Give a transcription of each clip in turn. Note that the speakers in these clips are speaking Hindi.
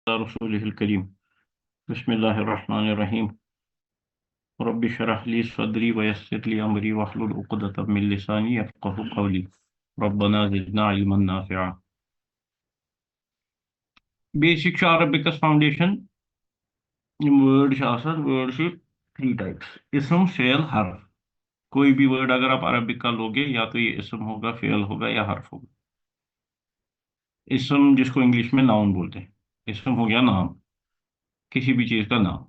रसूलिल करीम। बिस्मिल्लाहिर्रहमानिर्रहीम। रब्बि शरह ली सदरी वयस्सिर ली अमरी वहलुल उक़दतम मिन लिसानी यफ़क़हू क़ौली। रब्बना ज़िदना इल्मन नाफ़िआ। Basic Arabics foundation. Word word से थ्री टाइप्स: इसम, फेल, हर्फ। कोई भी वर्ड अगर आप अरबिक का लोगे, या तो ये इसम होगा, फेल होगा, या हर्फ होगा। इसम जिसको इंग्लिश में नाउन बोलते हैं। इसम हो गया नाम, किसी भी चीज का नाम।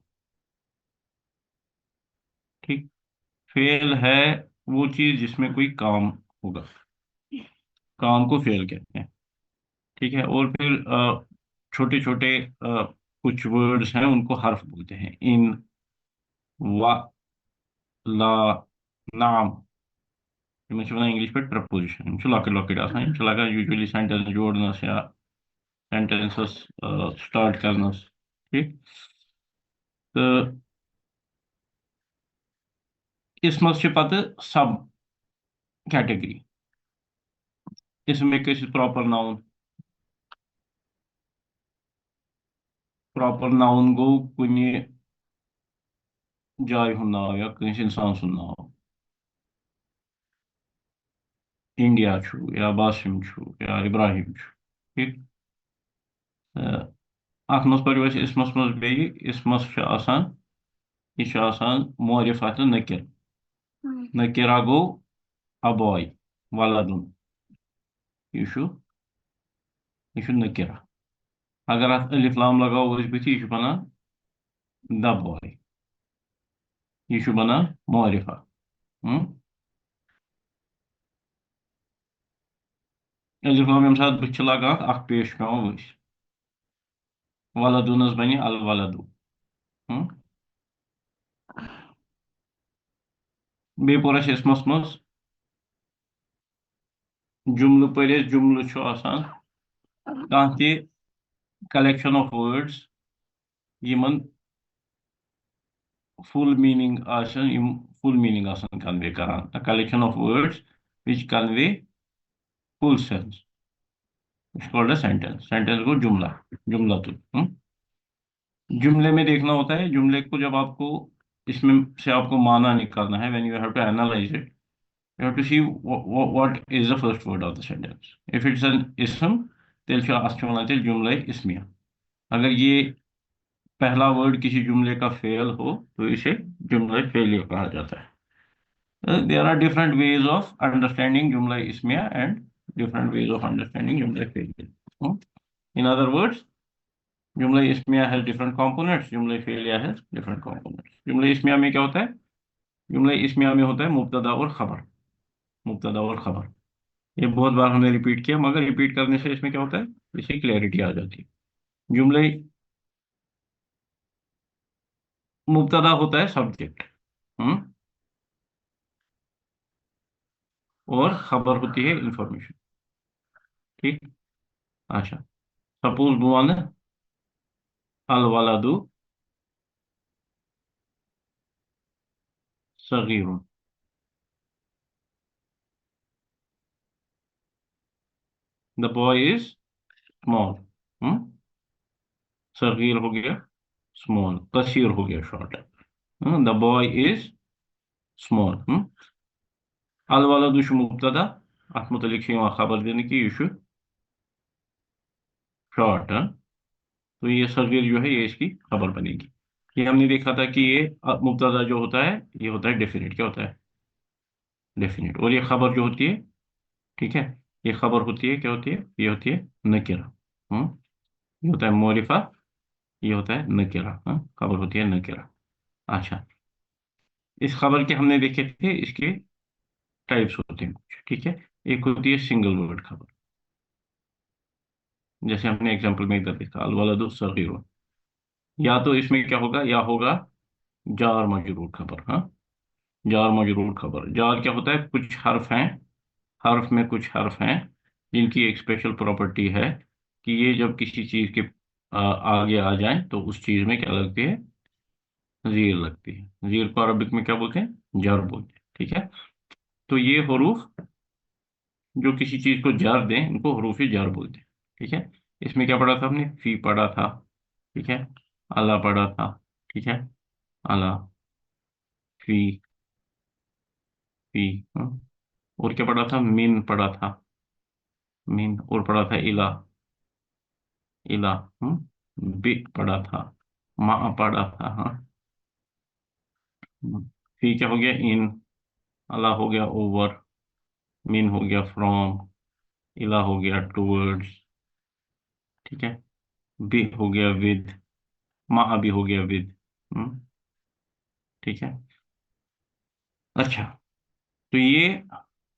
ठीक। फेल है वो चीज जिसमें कोई काम होगा, काम को फेल कहते हैं। ठीक है। और फिर छोटे छोटे कुछ वर्ड्स हैं, उनको हर्फ बोलते हैं। इन, वा, ला, नाम। Mesela İngiliz bir preposition. Şu lakır lakır asan. Şu lakır usually sentence जोड़नस या sentences start करनस। ठीक। तो इसमें से पता सब कैटेगरी। इसमें किसी प्रॉपर नाउन, प्रॉपर नाउन गो कुनी जाय हुन्ना हो या किसी इंसान सुनना हो। इंडिया छू, या बासिम छू, या इब्राहिम छू। ठीक। अथ मज पर इसमस मज बे इसमस छ आसान, ये छ आसान मोरिफात नकिर। नकिरा गो a boy, waladun। ये नकिरा। अगर आप अलिफ लाम लगाओ उस बिथि ये बना द बॉय। ये बना मोरिफा। हम्म। अलिफ लाम यम साथ बिथ लगान अख पेश पेवन वस। वलदुन बन अल वलदु। हम्म। बे पोर इसमस मज जुमल पर जुमल कलेक्शन ऑफ वर्ड्स यमन full meaning full meaning convey करान। A collection of words which convey full sense is called a sentence। Sentence को जुमला, जुमला तो जुमले में देखना होता है। जुमले को जब आपको इसमें से आपको माना निकालना है, when you have to analyse it, you have to see what is the first word of the sentence. If it's an इसम, तेल वनान तेल जुमला इसमिया। अगर ये पहला वर्ड किसी जुमले का फेल हो तो इसे जुमला फेलियर कहा जाता है। There are different ways of understanding जुमला इसमिया and different ways of understanding जुमला फेलियर। इन अदर वर्ड्स, जुमला इस्मिया है डिफरेंट कंपोनेंट्स, जुमला फेलिया है डिफरेंट कंपोनेंट्स। जुमला इस्मिया में क्या होता है? जुमला इस्मिया में होता है मुब्तदा और खबर। मुब्तदा और खबर, ये बहुत बार हमने रिपीट किया, मगर रिपीट करने से इसमें क्या होता है, इसे क्लैरिटी आ जाती है। जुमला मुब्तदा होता है सब्जेक्ट। हम्म। और खबर होती है इंफॉर्मेशन। ठीक। अच्छा, सपोज बुआन अल वलदु सगीरुन। The boy is small. Hmm. सगीर हो गया स्मॉल, कसीर हो गया short. The boy is small. अल वलदु छु मुब्तदा, अत मुतलिक खबर देने की ये शॉर्ट। तो ये सगीर जो है ये इसकी खबर बनेगी। ये हमने देखा था कि ये मुब्तदा जो होता है ये होता है डेफिनेट। क्या होता है? डेफिनेट। और ये खबर जो होती है, ठीक है, ये खबर होती है, क्या होती है? ये होती है नकिरा। हम्म। ये होता है मोरिफा, ये होता है नकिरा। खबर होती है नकिरा। अच्छा, इस खबर के हमने देखे थे, इसके टाइप्स होते हैं कुछ। ठीक है। एक होती है सिंगल वर्ड खबर, जैसे हमने एग्जांपल में इधर देखा अल वलदु सगीरुन। या तो इसमें क्या होगा, या होगा जार मजरूर खबर। हाँ, जार मजरूर खबर। जार क्या होता है? कुछ हर्फ हैं, हर्फ में कुछ हर्फ हैं जिनकी एक स्पेशल प्रॉपर्टी है कि ये जब किसी चीज के आगे आ जाएं तो उस चीज में क्या लगती है? जीर लगती है। जीर को अरबिक में क्या बोलते हैं? जर बोलते हैं। ठीक है। तो ये हरूफ जो किसी चीज को जर दें, इनको हरूफ जर बोलते हैं। ठीक है। इसमें क्या पढ़ा था हमने? फी पढ़ा था, ठीक है। अला पढ़ा था। ठीक है। अला, फी, फी। हम्म। और क्या पढ़ा था? मिन पढ़ा था। मिन। और पढ़ा था इला, इला। बी पढ़ा था। मा पढ़ा था। हाँ। फी क्या हो गया? इन। अला हो गया ओवर। मिन हो गया फ्रॉम। इला हो गया टूवर्ड्स। ठीक है। बी हो गया विद। मा भी हो गया विद। हम्म। ठीक है। अच्छा, तो ये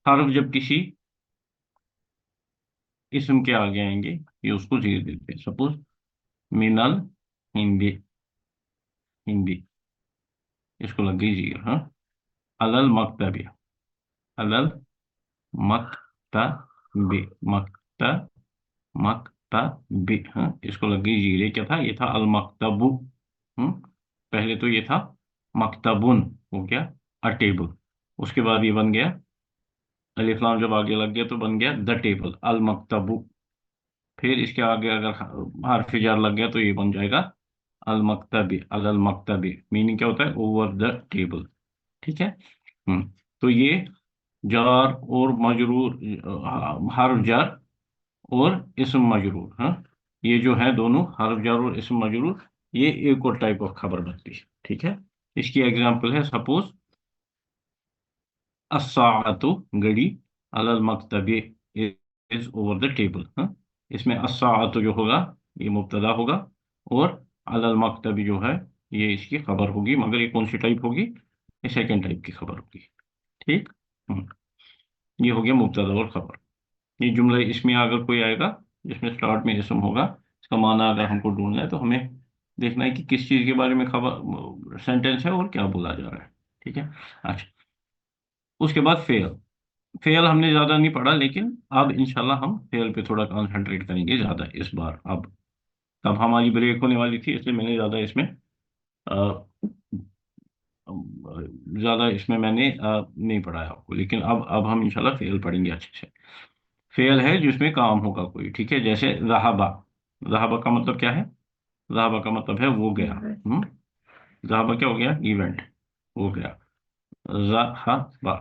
हर्फ जब किसी इसम के आगे आएंगे, ये उसको जीर देते हैं। सपोज मिनल हिंदी, हिंदी, इसको लग गई जीर। हाँ। अलल मकतबी, अलल मकतबी, मकतब, मकतबी। हाँ, इसको लग गई जीर। ये क्या था? ये था अल मकतबु। हम्म। पहले तो ये था मकतबुन, हो गया अ टेबल। उसके बाद ये बन गया अलिफ लाम, जब आगे लग गया तो बन गया द टेबल, अल मकतबु। फिर इसके आगे अगर हर्फ जार लग गया तो ये बन जाएगा अल मकतबी, अल मकतबी। मीनिंग क्या होता है? Over the table. ठीक है। तो ये जार और मजरूर, हर्फ जार और इस्म मजरूर। हाँ, ये जो है दोनों हर्फ जार और इस्म मजरूर, ये एक और टाइप ऑफ खबर बनती है। ठीक है। इसकी एग्जांपल है, सपोज अस्साअतु, घड़ी, अलल मकतबी, इज ओवर द टेबल। हाँ, इसमें अस्साअतु जो होगा ये मुब्तदा होगा, और अलल मकतबी जो है ये इसकी खबर होगी। मगर ये कौन सी टाइप होगी? ये सेकंड टाइप की खबर होगी। ठीक। हम्म, ये हो गया मुब्तदा और खबर। ये जुमला इसमें अगर कोई आएगा जिसमें स्टार्ट में इसम होगा, इसका माना अगर हमको ढूंढना है तो हमें देखना है कि किस चीज के बारे में खबर सेंटेंस है और क्या बोला जा रहा है। ठीक है। अच्छा, उसके बाद फेल। फेल हमने ज्यादा नहीं पढ़ा, लेकिन अब इंशाल्लाह हम फेल पे थोड़ा कंसंट्रेट करेंगे ज्यादा इस बार। अब तब हमारी ब्रेक होने वाली थी, इसलिए मैंने ज्यादा इसमें ज्यादा इसमें मैंने नहीं पढ़ाया आपको। लेकिन अब हम इंशाल्लाह फेल पढ़ेंगे अच्छे से। फेल है जिसमें काम होगा कोई। ठीक है। जैसे रहाबा, रहाबा का मतलब क्या है? रहाबा का मतलब है वो गया। रहाबा क्या हो गया? इवेंट, हो गया। रहाबा,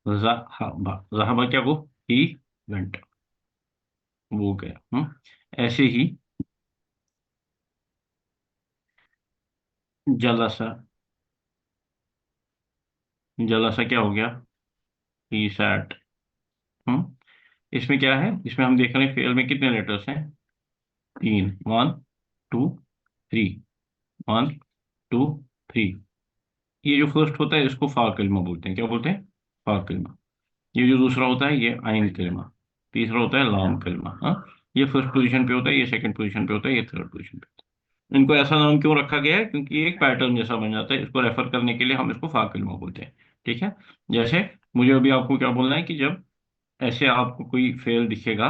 रहाबा, रहाबा क्या? वो इवेंट, वो गया। ऐसे ही जलसा, जलसा क्या हो गया? He sat. हम्म। इसमें क्या है? इसमें हम देख रहे हैं फेल में कितने लेटर्स हैं? तीन। One, two, three. One, two, three. ये जो फर्स्ट होता है इसको फा कलमा बोलते हैं। क्या बोलते हैं? फा कलमा। ये जो दूसरा होता है ये आइन कलमा। तीसरा होता है लाम कलमा। हाँ, ये फर्स्ट पोजीशन पे होता है, ये सेकंड पोजीशन पे होता है, ये थर्ड पोजीशन पे होता है। इनको ऐसा नाम क्यों रखा गया है? क्योंकि ये एक पैटर्न जैसा बन जाता है। इसको रेफर करने के लिए हम इसको फा कलमा बोलते हैं। ठीक है। जैसे मुझे अभी आपको क्या बोलना है कि जब ऐसे आपको कोई फेल दिखेगा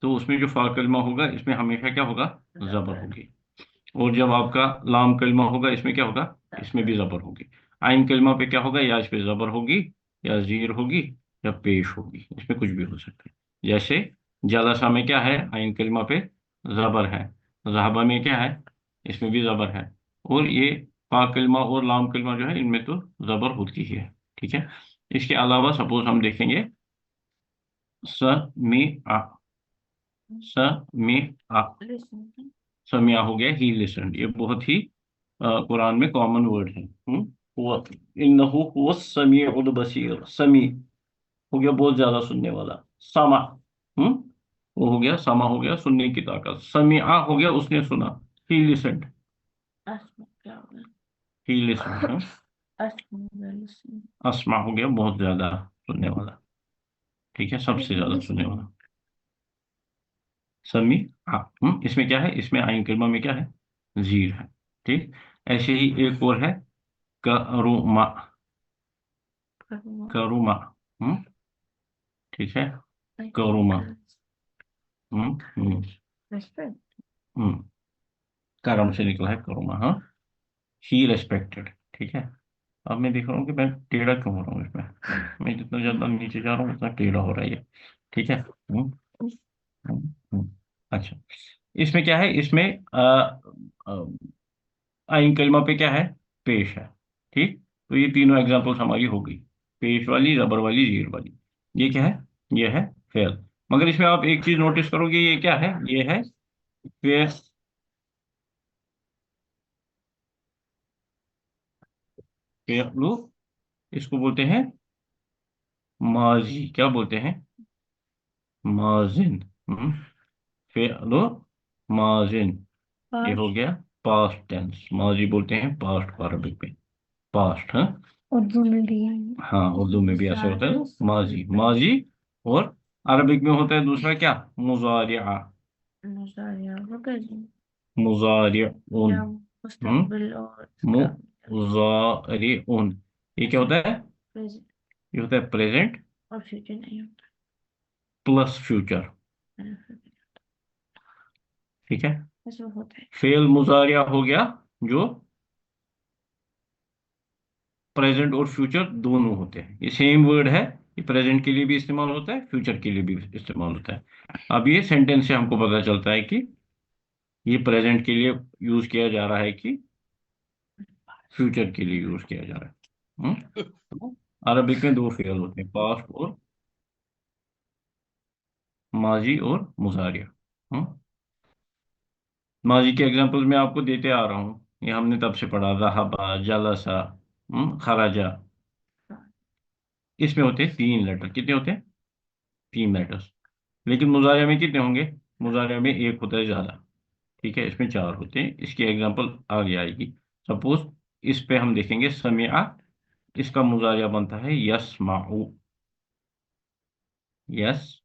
तो उसमें जो फा कलमा होगा इसमें हमेशा क्या होगा? जबर होगी। और जब आपका लाम कलमा होगा इसमें क्या होगा? इसमें भी जबर होगी। आइन कलमा पे क्या होगा? या इस पे जबर होगी, या जीर होगी, या पेश होगी। इसमें कुछ भी हो सकता है। जैसे जलसा में क्या है? आइन कलमा पे जबर है। जहाबा में क्या है? इसमें भी जबर है। और ये पा कलमा और लाम कलमा जो है इनमें तो जबर होती ही है। ठीक है। इसके अलावा सपोज हम देखेंगे स मी आ, स मी आ, समिया हो गया ही लिसन। ये बहुत ही कुरान में कॉमन वर्ड है। वो इन्नहु हुवा समीउल बसीर। समी हो गया बहुत ज्यादा सुनने वाला। समा, हम्म, वो हो गया समा, हो गया सुनने की ताकत। समिआ हो गया उसने सुना। ही लिसनड, ही लिसनड। अस्मा हो गया बहुत ज्यादा सुनने वाला। ठीक है, सबसे ज्यादा सुनने वाला। समी आ, इसमें क्या है? इसमें आइन कलमा में क्या है? जीर है। ठीक। ऐसे ही एक और है करुमा, करुमा। हम्म। ठीक है। करुमा। हम्म। हम्म। हम्म। करम से निकला है करुमा। हाँ, ही रेस्पेक्टेड। ठीक है। अब मैं देख रहा हूँ कि मैं टेढ़ा क्यों हो रहा हूँ इसमें। मैं जितना ज्यादा नीचे जा रहा हूँ उतना टेढ़ा हो रहा है ये। ठीक है। अच्छा, इसमें क्या है, इसमें आइन कलमा पे क्या है, पेश है। ठीक, तो ये तीनों एग्जांपल्स हमारी हो गई, पेश वाली, रबर वाली, जीर वाली। ये क्या है, ये है फेल। मगर इसमें आप एक चीज नोटिस करोगे, ये क्या है, ये है फेल। फेलू, इसको बोलते हैं माजी, क्या बोलते हैं, माजिन। फेलू माजिन, ये हो पास्ट। गया पास्ट टेंस। माजी बोलते हैं पास्ट को अरबिक में, पास्ट। हाँ, उर्दू में भी है। हाँ उर्दू में भी ऐसे होता है ना, माजी माजी। और अरबिक में होता है दूसरा क्या, मुजारिया, मुजारिया होगा जी। मुजारिउन। या मुस्तकबिल और इसका मुजारिउन, ये क्या होता है, प्रेजेंट ये होता है प्रेजेंट और फ्यूचर नहीं होता प्लस फ्यूचर। है। ठीक है, ऐसा होता है। फेल मुजारिया हो गया जो प्रेजेंट और फ्यूचर दोनों होते हैं, ये सेम वर्ड है, ये प्रेजेंट के लिए भी इस्तेमाल होता है, फ्यूचर के लिए भी इस्तेमाल होता है। अब ये सेंटेंस से हमको पता चलता है कि ये प्रेजेंट के लिए यूज किया जा रहा है कि फ्यूचर के लिए यूज किया जा रहा है। तो अरबिक में दो फेल होते हैं, पास्ट और माजी और मुजारिया। हम्म माजी के एग्जांपल्स मैं आपको देते आ रहा हूँ, ये हमने तब से पढ़ा, ज़हबा, जलसा, खराजा। इसमें होते हैं तीन लेटर, कितने होते हैं, तीन लेटर्स। लेकिन मुजारिया में कितने होंगे, मुजारिया में एक होता है ज्यादा। ठीक है, इसमें चार होते हैं, इसकी एग्जांपल आगे आएगी। सपोज इस पे हम देखेंगे समिया, इसका मुजारिया बनता है यस्माउ, यस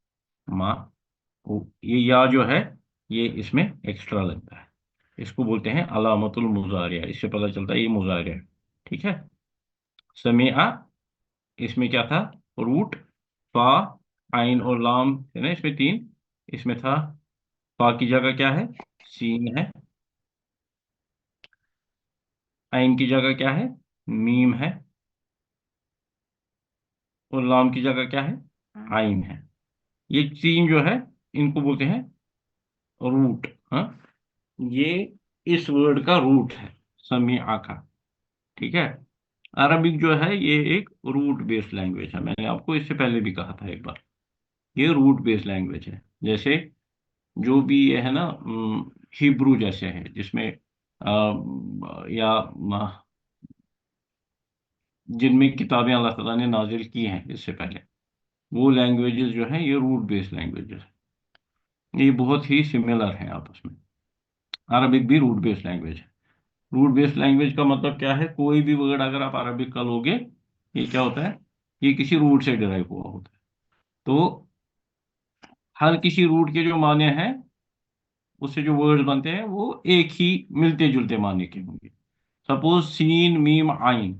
मा उ। ये या जो है, ये इसमें एक्स्ट्रा लगता है, इसको बोलते हैं अलामतुल मुजारिया, इससे पता चलता है ये मुजारिया है। ठीक है, समिया, इसमें क्या था, रूट, फा, आइन और लाम है ना, इसमें तीन, इसमें था, फा की जगह क्या है, सीन है, आइन की जगह क्या है, मीम है, और लाम की जगह क्या है, आइन है। ये तीन जो है, इनको बोलते हैं रूट। हाँ, ये इस वर्ड का रूट है, समीआ का। ठीक है, अरबिक जो है ये एक रूट बेस्ड लैंग्वेज है, मैंने आपको इससे पहले भी कहा था एक बार, ये रूट बेस्ड लैंग्वेज है। जैसे जो भी ये है ना, हिब्रू जैसे है, जिसमें या जिनमें किताबें अल्लाह ताला ने नाजिल की हैं इससे पहले, वो लैंग्वेजेस जो हैं ये रूट बेस्ड लैंग्वेजेस हैं, ये बहुत ही सिमिलर हैं आपस में। अरबिक भी रूट बेस्ड लैंग्वेज है। रूट बेस्ड लैंग्वेज का मतलब क्या है, कोई भी वर्ड अगर आप अरबिक का लोगे, ये क्या होता है, ये किसी रूट से डिराइव हुआ होता है। तो हर किसी रूट के जो माने हैं, उससे जो वर्ड्स बनते हैं वो एक ही मिलते जुलते माने के होंगे। सपोज सीन मीम आइन,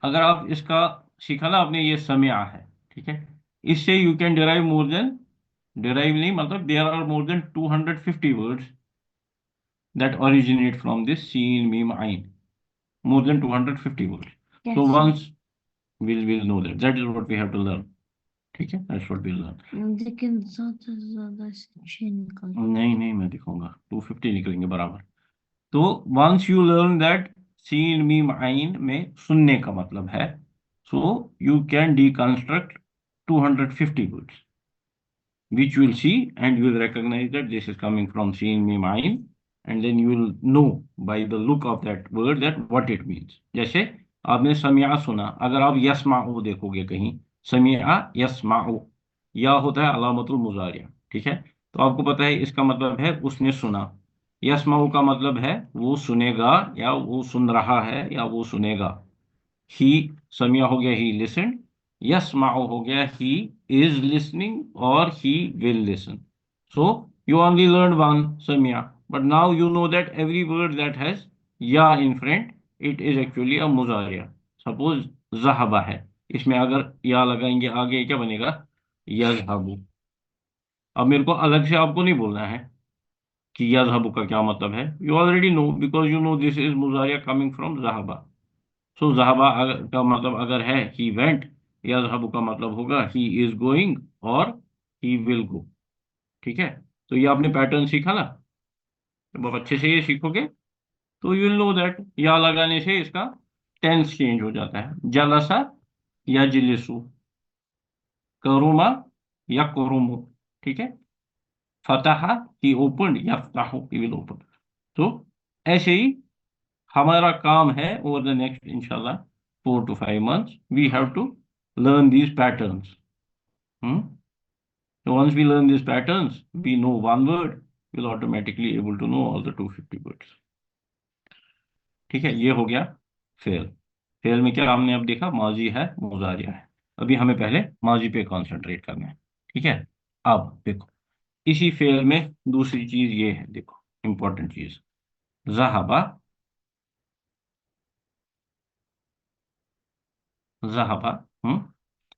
अगर आप इसका सीखा ना आपने, ये समया है। ठीक है, इससे you can derive more than, derive नहीं मतलब there are more than 250 words that originate from this सीन मीम आइन, more than 250 words. So कैसे? once we'll know that. That is what we have to learn. ठीक है, that's what we'll learn. लेकिन ज्यादा से ज्यादा अच्छे निकल। नहीं नहीं, मैं दिखाऊंगा 250 निकलेंगे बराबर। तो once you learn that सीन मीम आइन में सुनने का मतलब है, so you can deconstruct 250 words, which you will see and you will recognize that this is coming from seen meme ain, and then you will know by the look of that word that what it means. जैसे आपने समिया सुना, अगर आप यस्माउ देखोगे कहीं, समिया यस्माउ, या होता है अलामतुल मुजारिया। ठीक है, तो आपको पता है इसका मतलब है उसने सुना। यस्माउ का मतलब है वो सुनेगा, या वो सुन रहा है, या वो सुनेगा। ही, समिया हो गया ही लिसन, यस्माउ हो गया ही इज लिसनिंग और he will listen. So you only learned one samya, but now you know that every word that has ya in front, it is actually a muzariya. Suppose zahaba है, इसमें अगर या लगाएंगे आगे क्या बनेगा, यजहबु। अब मेरे को अलग से आपको नहीं बोलना है कि यजहबु का क्या मतलब है, you already know, because you know this is मुजारिया कमिंग फ्रॉम जहाबा। सो जहाबा का मतलब अगर है ही वेंट, यजहबु का मतलब होगा ही इज गोइंग और ही विल गो। ठीक है, तो ये आपने पैटर्न सीखा ना, जब आप अच्छे से ये सीखोगे तो यू विल नो दैट या लगाने से इसका टेंस चेंज हो जाता है। जलसा या जिलिसु, करुमा या कुरुमु, ठीक है। फतहा ही ओपन, या फताहु ही विल ओपन। तो ऐसे ही हमारा काम है ओवर द नेक्स्ट इंशाल्लाह 4 to 5 months we have to learn these patterns. Hmm? So once we learn these patterns, we know one word, we'll automatically able to know all the 250 words. ठीक है, ये हो गया फेल। फेल में क्या हमने अब देखा, माजी है, मुजारिया है। अभी हमें पहले माजी पे कंसंट्रेट करना है, ठीक है। अब देखो, इसी फेल में दूसरी चीज ये है, देखो इंपॉर्टेंट चीज, जहाबा, जहाबा।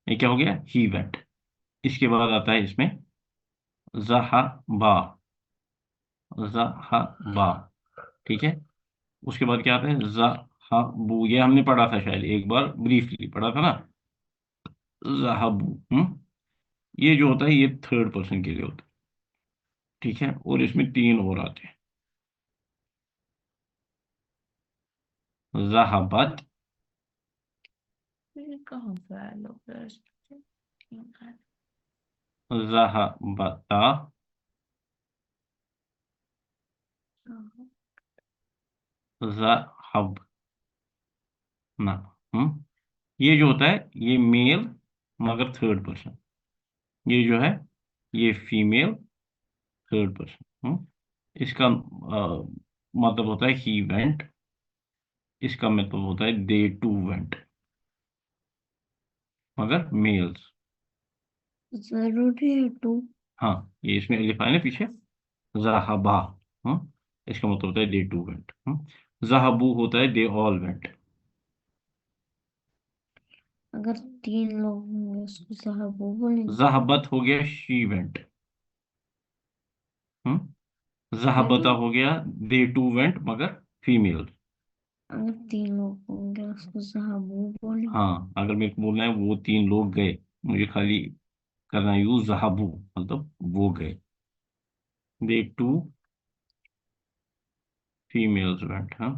ये क्या हो गया, ही वेंट। इसके बाद आता है इसमें जहाबा, जहाबा, ठीक है। उसके बाद क्या आता है, जहाबू, ये हमने पढ़ा था शायद एक बार, ब्रीफली पढ़ा था ना, जहाबू। ये जो होता है ये थर्ड पर्सन के लिए होता है, ठीक है। और इसमें तीन और आते हैं, जहाबत, ये कहाँ पे है लोग इसमें? तीन है। जहाबता, हाँ, जहाबना। हम्म ये जो होता है ये मेल मगर थर्ड पर्सन, ये जो है ये फीमेल थर्ड पर्सन। इसका मतलब होता है ही वेंट, इसका मतलब होता है दे टू वेंट, मगर मेल्स। जरूरी है टू। हाँ, ये इसमें लिखा है ना पीछे, जहाबा। इसका मतलब होता है दे टू वेंट। जहाबू होता है दे ऑल वेंट। अगर तीन लोग होंगे उसको साहबू बोलेंगे। जहाबत हो गया शी वेंट। फिर जहाबता भी हो गया दे टू वेंट मगर फीमेल। अगर तीन लोग होंगे उसको साहबू बोलेंगे। हाँ, अगर मेरे को बोलना है वो तीन लोग गए, मुझे खाली करना यूज जहाबू, मतलब वो गए। दे टू फीमेल्स वेंट। हाँ,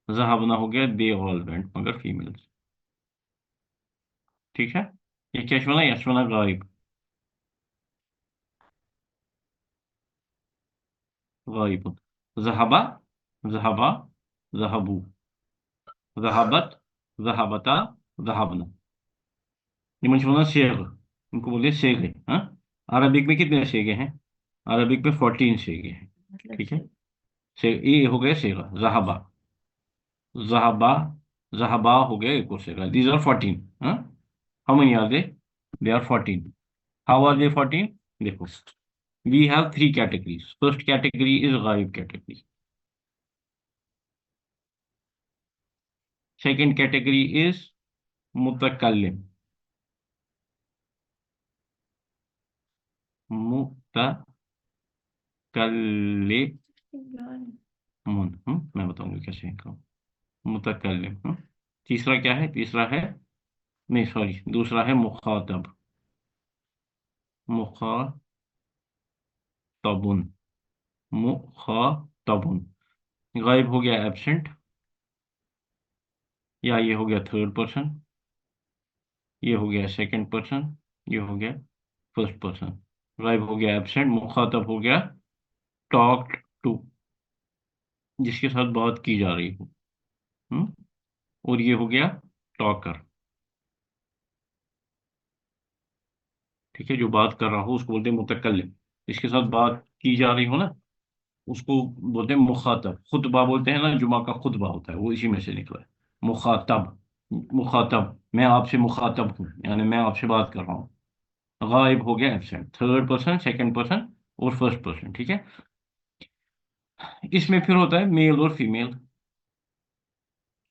जहाबना हो गया दे ऑल वेंट मगर फीमेल्स, ठीक है। ये क्या यशवना, यशवना गायब, गायब। जहाबा, जहाबा, जहाबू, जहाबत, जहाबता, जहाबना। ये मंशूना शेख, इनको बोले शेखे। हाँ, अरबिक में कितने शेखे हैं, अरबिक में 14 शेखे हैं, मतलब ठीक है। से ये हो गया शेखा, जहाबा, जहाबा, जहाबा हो गया एक और शेखा, दीज आर 14। हाँ, how many are they are 14। How are they 14, देखो, we have three categories. First category is गायब कैटेगरी, सेकंड कैटेगरी इज मुतकल्लिम, मुतकल्लिमुन। मैं बताऊंगी कैसे इनका, मुतकल्लिम। तीसरा क्या है, तीसरा है, नहीं सॉरी, दूसरा है मुखातब, मुखातबुन, मुखातबुन। गायब हो गया एब्सेंट, या ये हो गया थर्ड पर्सन, ये हो गया सेकंड पर्सन, ये हो गया फर्स्ट पर्सन। गायब हो गया एब्सेंट, मुखातब हो गया टॉक्ड टू, जिसके साथ बात की जा रही हो। हम्म और ये हो गया टॉकर, ठीक है। जो बात कर रहा हो उसको बोलते हैं मुतकल्लिम, जिसके साथ बात की जा रही हो ना उसको बोलते हैं मुखातब। खुतबा बोलते हैं ना, जुमा का खुतबा होता है, वो इसी में से निकला है, मुखातब। मुखातब, मैं आपसे मुखातब हूँ, यानी मैं आपसे बात कर रहा हूँ। गायब हो गया absent, third person, second person और फर्स्ट पर्सन, ठीक है। इसमें फिर होता है मेल और फीमेल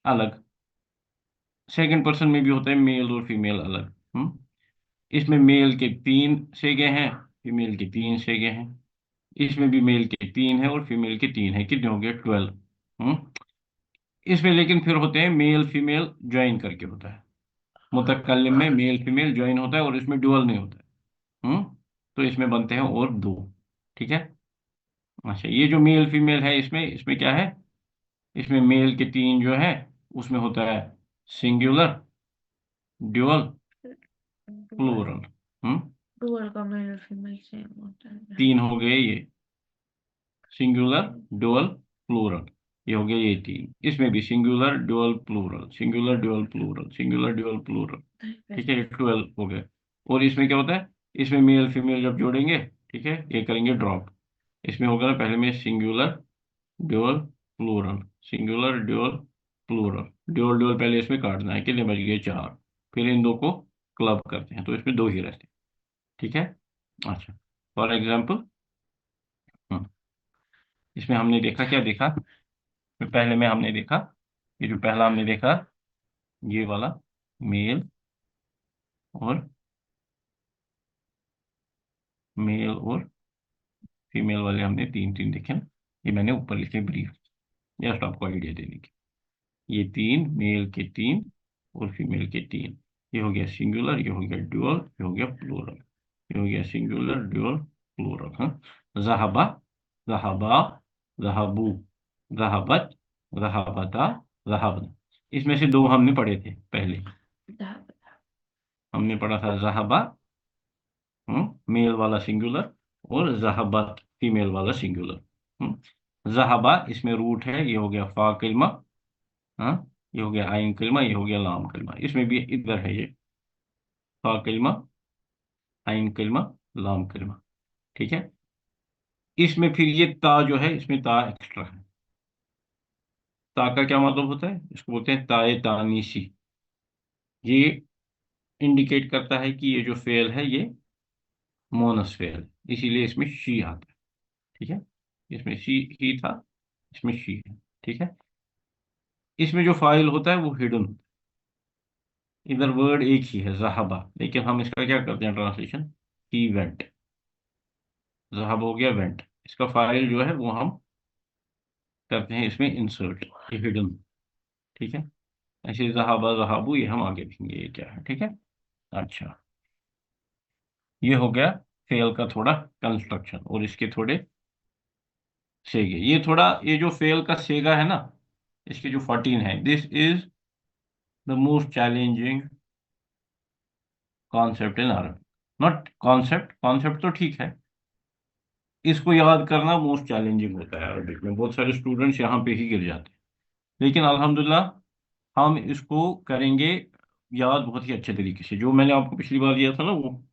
अलग, सेकंड पर्सन में भी होता है मेल और फीमेल अलग। इसमें मेल के 3 सेगे हैं, फीमेल के 3 सेगे हैं। इसमें भी मेल के 3 है और फीमेल के 3 है, कितने हो गए 12। हम्म इसमें लेकिन फिर होते हैं मेल फीमेल ज्वाइन करके होता है, मुतकल्लिम में मेल फीमेल ज्वाइन होता है और इसमें ड्यूअल नहीं होता है। तो इसमें बनते हैं और 2, ठीक है। अच्छा, ये जो मेल फीमेल है, इसमें इसमें क्या है, इसमें मेल के तीन जो है, उसमें होता है सिंगुलर, ड्यूअल, डुअल। प्लूरल। हम्म। डुअल का मेल फीमेल सेम होता है जहाँ तीन पे। हो गए ये, सिंगुलर, ड्यूअल, प्लूरल। ये हो गया ये तीन। इसमें भी singular, dual, plural, singular, dual, plural, singular, dual, plural. ठीक है, ये 12 हो गए। और इसमें क्या होता है, इसमें मेल फीमेल जब जोड़ेंगे, ठीक है, ये करेंगे ड्रॉप। इसमें होगा ना पहले में singular, dual, plural, singular, dual, plural. Dual dual पहले इसमें काटना है, कितने बच गए, चार। फिर इन दो को क्लब करते हैं तो इसमें दो ही रहते हैं। ठीक है। अच्छा, फॉर एग्जाम्पल, इसमें हमने देखा, क्या देखा, पहले में हमने देखा, ये जो पहला हमने देखा, ये वाला मेल और मेल और फीमेल वाले हमने तीन तीन देखे ना। ये मैंने ऊपर लिखे ब्रीफ, जस्ट आपको आइडिया देने की। ये तीन, मेल के तीन और फीमेल के तीन। ये हो गया सिंगुलर, ये हो गया ड्यूअल, ये हो गया प्लूरल। ये हो गया सिंगुलर, ड्यूअल, प्लूरल। हाँ, जहाबा, जहाबा, जहाबू, जहाबत, जहाबता, जहाबना। इसमें से दो हमने पढ़े थे पहले। दा- हमने पढ़ा था जहाबा, मेल वाला सिंगुलर, और जहाबत फीमेल वाला सिंगुलर। जहाबा इसमें रूट है, ये हो गया फा कलमा। हाँ, ये हो गया आइन कलमा, ये हो गया लाम कलमा। इसमें भी इधर है ये फा कलमा, आइन कलमा, लाम कलमा। ठीक है। इसमें फिर ये ता जो है, इसमें ता एक्स्ट्रा है। ता का क्या मतलब होता है, इसको बोलते हैं ताए तानीसी। ये इंडिकेट करता है कि ये जो फेल है ये मोनस फेल है, इसीलिए इसमें शी आता है। ठीक है, इसमें शी ही था, इसमें शी है। ठीक है। इसमें जो फाइल होता है वो हिडन होता है। इधर वर्ड एक ही है जहाबा, लेकिन हम इसका क्या करते हैं ट्रांसलेशन, ही वेंट। जहाब हो गया वेंट, इसका फाइल जो है वो हम करते हैं इसमें इंसर्ट, ये हिडन। ठीक है। ऐसे जहाबा, जहाबू, ये हम आगे देखेंगे ये क्या है। ठीक है। अच्छा, ये हो गया फेल का थोड़ा कंस्ट्रक्शन और इसके थोड़े सेगे। ये थोड़ा, ये जो फेल का सेगा है ना, इसके जो 14 है, this is the most challenging concept in Arabic. Not concept, concept तो ठीक है, इसको याद करना मोस्ट चैलेंजिंग होता है अरबिक में। बहुत सारे स्टूडेंट्स यहाँ पे ही गिर जाते हैं, लेकिन अल्हम्दुलिल्लाह हम इसको करेंगे याद बहुत ही अच्छे तरीके से। जो मैंने आपको पिछली बार दिया था ना, वो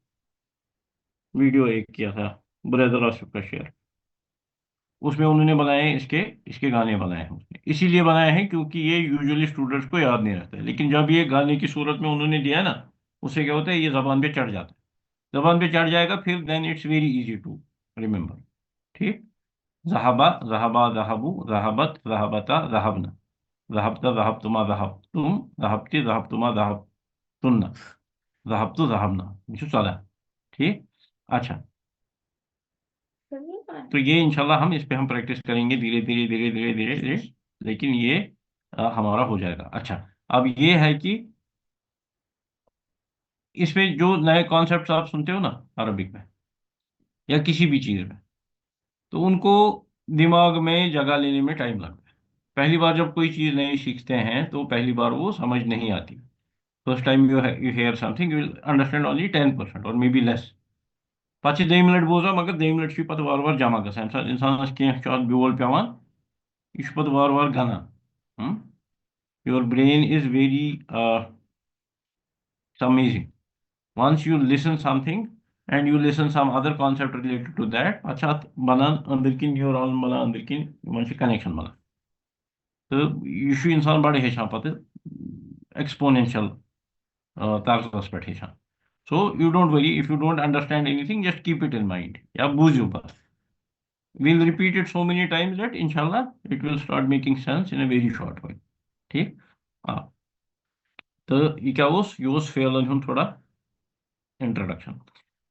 वीडियो एक किया था ब्रदर आसिफ का शेयर, उसमें उन्होंने बनाए हैं इसके, इसके गाने बनाए हैं उसने, इसीलिए बनाए हैं क्योंकि ये यूजुअली स्टूडेंट्स को याद नहीं रहता है। लेकिन जब ये गाने की सूरत में उन्होंने दिया है ना, उससे क्या होता है, ये जबान पे चढ़ जाता है। जबान पे चढ़ जाएगा फिर then it's very easy to remember. ठीक। जहाबा, जहाबा, जहाबू, जहाबत, जहाबता, जहाबना, जहाबता, जहाबतुमा, जहाबतुम, जहाबती, जहाबतुमा, जहाबतुन्ना, जहाबतु, जहाबना, सारा। ठीक। अच्छा, सही बात तो है। ये इंशाल्लाह हम इस पे हम प्रैक्टिस करेंगे धीरे धीरे धीरे धीरे धीरे धीरे, लेकिन ये हमारा हो जाएगा। अच्छा, अब ये है कि इसमें जो नए कॉन्सेप्ट्स आप सुनते हो ना अरबिक में या किसी भी चीज़ में, तो उनको दिमाग में जगह लेने में टाइम लगता है। पहली बार जब कोई चीज़ नई सीखते हैं तो पहली बार वो समझ नहीं आती। First time you hear something, you will understand only 10% और मे बी लेस। पाँच 2 मिनट बोझा मगर 2 मिनट छी पत वार वार जमा गसान इंसानस कह ब्योल पेवान, यह पत वार वार गनान। Your brain is very amazing. Once you listen something and you listen some other concept related to that, अच्छा बना अंदर की न्यूरॉन बना अंदर की मन कनेक्शन बना। तो यह इंसान बड़े हेचान पत एक्सपोनेंशियल तर्जस पे हेचान। So you don't worry if you don't understand anything, just keep it in mind या बूझो बस। We'll repeat it so many times that inshallah it will start making sense in a very short way. ठीक। हाँ, तो ये क्या उस यूज फेलन हूँ थोड़ा इंट्रोडक्शन।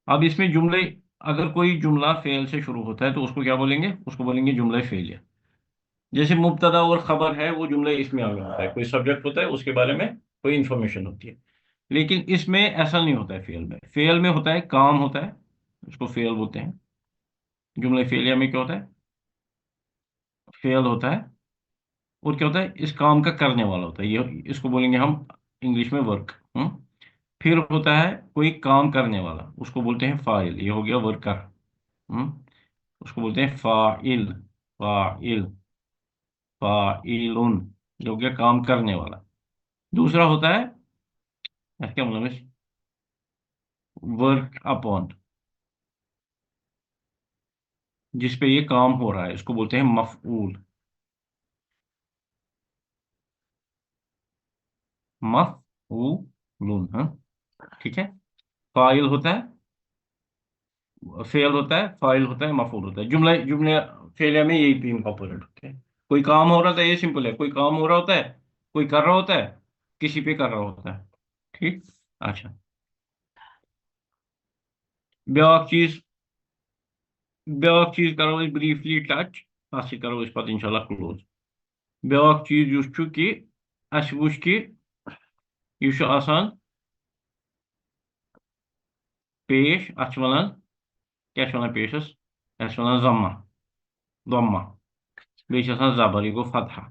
अब इसमें जुमले, अगर कोई जुमला फेल से शुरू होता है तो उसको क्या बोलेंगे, उसको बोलेंगे जुमला फेलियर। जैसे मुब्तदा और खबर है, वो जुमला इसमें आ गया होता है, कोई सब्जेक्ट होता है उसके बारे में कोई इंफॉर्मेशन होती है। लेकिन इसमें ऐसा नहीं होता है, फेल में, होता है काम होता है, उसको फेल बोलते हैं। जुमला फेलियर में क्या होता है, फेल होता है, और क्या होता है, इस काम का करने वाला होता है, ये इसको बोलेंगे हम इंग्लिश में वर्क। फिर होता है कोई काम करने वाला, उसको बोलते हैं फाइल, ये हो गया वर्कर। हम्म उसको बोलते हैं फाइल। फाइल, फाइलुन, जो हो गया काम करने वाला। दूसरा होता है, क्या मतलब है, वर्क अपॉन, जिस पे ये काम हो रहा है, इसको बोलते हैं मफऊल। मफऊलुन, हाँ, ठीक है। फाइल होता है, फेल होता है, फाइल होता है, मफऊल होता है। जुमला जुमले फेलिया में यही तीन कंपोनेंट होते हैं। कोई काम हो रहा था, ये सिंपल है, कोई काम हो रहा होता है, कोई कर रहा होता है, किसी पे कर रहा होता है। ठीक। अच्छा, ब्याक चीज, ब्याक चीज करो ब्रीफली टच, अस करो पे इंशाल्लाह क्लोज। ब्याक चीज युस छु कि अस वुच कि यह छु आसान पेश, अत वनान, क्या वनान पेशस, अस वनान जम्मा, दम्मा। बे जबर, यह गो फतहा,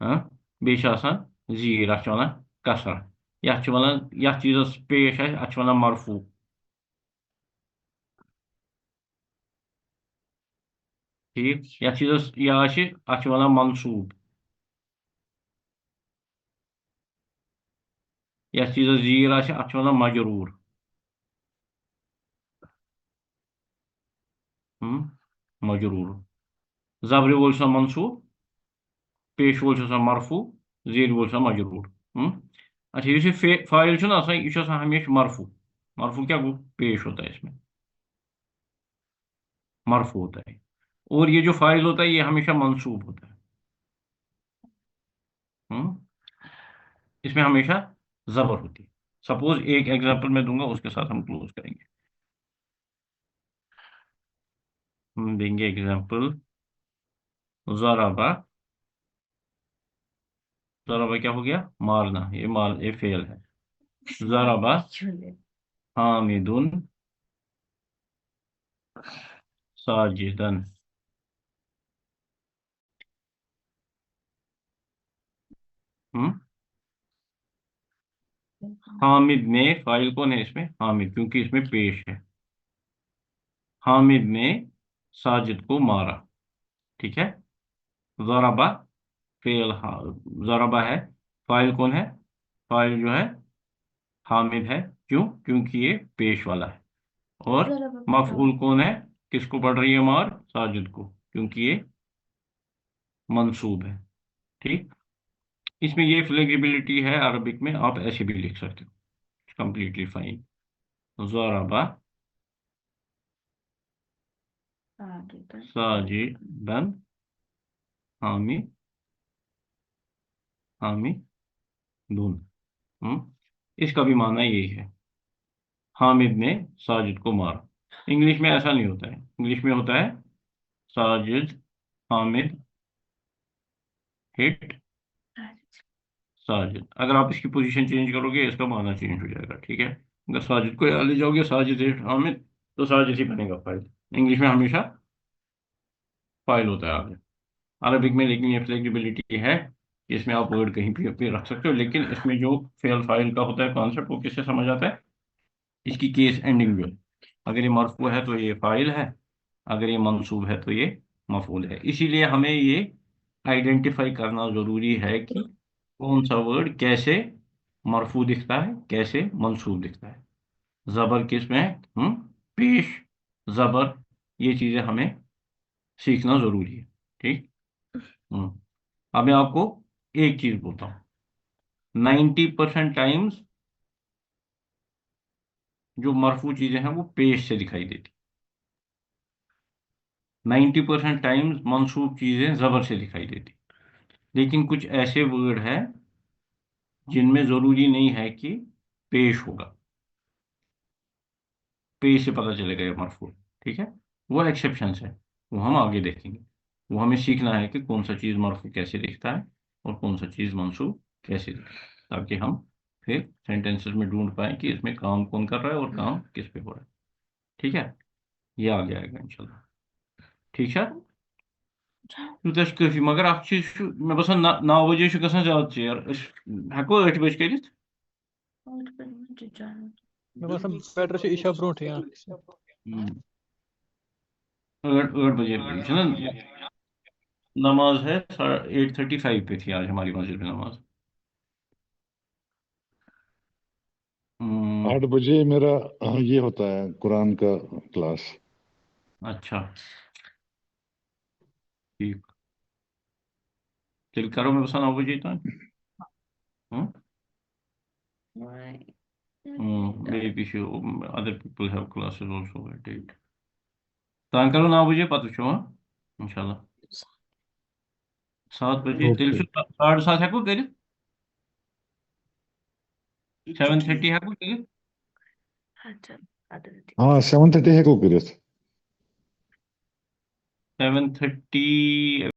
हाँ। बे जीर, अत वनान कसरा। यथ वनान, यथ चीजस पेश अत वनान मरफू। ठीक, यथ चीजस यह अत वनान मंसूब। यथ चीजस जीर अत वनान मजरूर। मजरूर। जबर वोल मंसूब, पेश वोल मरफू, जीर वोल मजरूर। अच्छा, फाइल यह हमेशा मरफू। मरफू क्या गो, पेश होता है इसमें, मरफू होता है। और ये जो फाइल होता है ये हमेशा मंसूब होता है। हम्म इसमें हमेशा जबर होती है। सपोज एक एग्जांपल मैं दूंगा, उसके साथ हम क्लोज करेंगे। हम देंगे एग्जांपल, जराबा। जराबा क्या हो गया, मारना, ये मार, ये फेल है। जराबा हामिदुन साजिदन। हम्म हामिद ने, फाइल कौन है इसमें, हामिद, क्योंकि इसमें पेश है। हामिद ने साजिद को मारा। ठीक है। जराबा फेल, जराबा है, फाइल कौन है, फाइल जो है हामिद है। क्यों, क्योंकि ये पेश वाला है। और मफऊल कौन है, किसको पढ़ रही है मार, साजिद को, क्योंकि ये मंसूब है। ठीक। इसमें ये फ्लेक्सिबिलिटी है, अरबिक में आप ऐसे भी लिख सकते हो, कंप्लीटली फाइन। जराबा साजिदन हामिद, हामिदुन। इसका भी माना यही है, हामिद ने साजिद को मारा। इंग्लिश में ऐसा नहीं होता है, इंग्लिश में होता है साजिद, हामिद हिट साजिद। अगर आप इसकी पोजीशन चेंज करोगे, इसका माना चेंज हो जाएगा। ठीक है, अगर साजिद को यहाँ ले जाओगे, साजिद हिट हामिद, तो साजिद ही बनेगा फाइल। इंग्लिश में हमेशा फाइल होता है आगे। अरबिक में लेकिन ये फ्लेक्सिबिलिटी है कि इसमें आप वर्ड कहीं भी रख सकते हो, लेकिन इसमें जो फेल फाइल का होता है कॉन्सेप्ट, वो किससे समझ आता है, इसकी केस एंडिंग जो है। अगर ये मरफू है तो ये फाइल है, अगर ये मंसूब है तो ये मफूल है। इसीलिए हमें ये आइडेंटिफाई करना जरूरी है कि कौन सा वर्ड कैसे मरफू दिखता है, कैसे मंसूब दिखता है, जबर किस में है, पेश, जबर, ये चीजें हमें सीखना जरूरी है। ठीक। हम्म अब मैं आपको एक चीज बोलता हूँ, 90% टाइम्स जो मरफू चीजें हैं वो पेश से दिखाई देती, 90% टाइम्स मंसूब चीजें जबर से दिखाई देती। लेकिन कुछ ऐसे वर्ड हैं जिनमें जरूरी नहीं है कि पेश होगा, पेश से पता चलेगा ये मरफू। ठीक है, वो एक्सेप्शंस है, वो हम आगे देखेंगे। वो हमें सीखना है कि कौन सा चीज मरफू कैसे दिखता है और कौन सा चीज मंसूब कैसे दिखता है, ताकि हम फिर सेंटेंसेस में ढूंढ पाए कि इसमें काम कौन कर रहा है और काम किस पे हो रहा है। ठीक है, ये आ जाएगा इंशाल्लाह। ठीक है। यूताह काफी मगर अख चीज मे बसान 9 बजे गसान ज्यादा चेयर हेको 8 बजे कर मैं बस बेटर से ईशा ब्रोट यहाँ 8 बजे है ना नमाज है 8:35 पे थी आज हमारी मस्जिद में नमाज 8 बजे मेरा ये होता है कुरान का क्लास। अच्छा ठीक चल करो मैं बस 9 बजे तो maybe few other people have classes also at 8 तान करो 9 बजे पता छो इंशाल्लाह 7 बजे तेल ओके 7:30 हेको कर 7:30 हेको कर हाँ 7:30 है को करियो 7:30